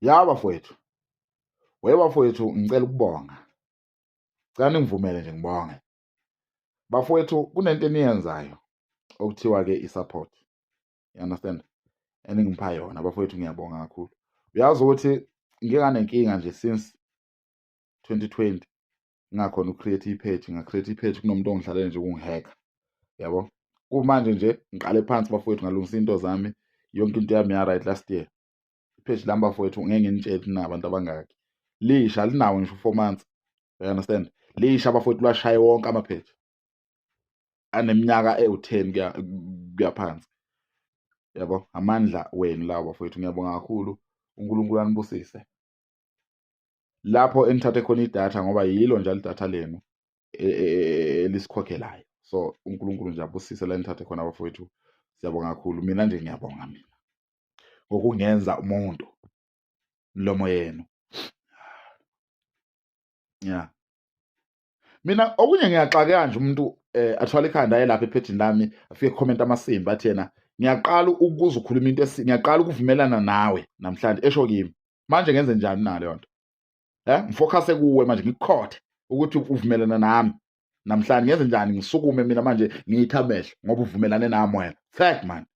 Ya bafowethu, bafowethu ngicela ukubonga. Cela ningivumele nje ngibonge. Bafowethu kunento eniyenzayo okuthiwa-ke i-support. You understand? Eningipha yona bafowethu ngiyabonga kakhulu. Uyazi ukuthi ngike nganenkinga nje since 2020 ngingakhona uku-create nga-create ipage kunomuntu ongihlalele nje ukungihekha. Yabo? Kumanje nje ngiqale phansi bafowethu ngalungisa into zami, yonke into yami ya-right last year. Ipage lami bafowethu ngeke nginitshele ukuthi linabantu abangaki. Lisha linawo ngisho u-4 months. You understand? Lisha bafowethu lwashaya wonke ama-page. Aneminyaka ewu-10 kuya phansi. Yabo? Amandla wenu lawo bafowethu ngiyabonga kakhulu. uNkulunkulu anibusise. Lapho enithathe khona idatha ngoba yilo njalo idatha lenu elisikhokhelayo. So uNkulunkulu nje abusise la enithathe khona bafowethu. Siyabonga kakhulu. Mina nje ngiyabonga mina. Ngokungenza umuntu mlomo yenu. Yeah. Mina okunye ngiyaxakeka nje umuntu athwala ikhanda aye lapha ephejini lami afike comment amasimbi athi yena ngiyaqala ukuza ukhuluma into ngiyaqala ukuvumelana nawe namhlanje esho kimi. Manje ngenze njani na leyo nto? Ngifocuse kuwe manje ngikukhothe ukuthi uvumelana nami namhlanje ngenze njani ngisukume mina manje ngiyithe amehlo ngoba uvumelane nami wena. Fact man.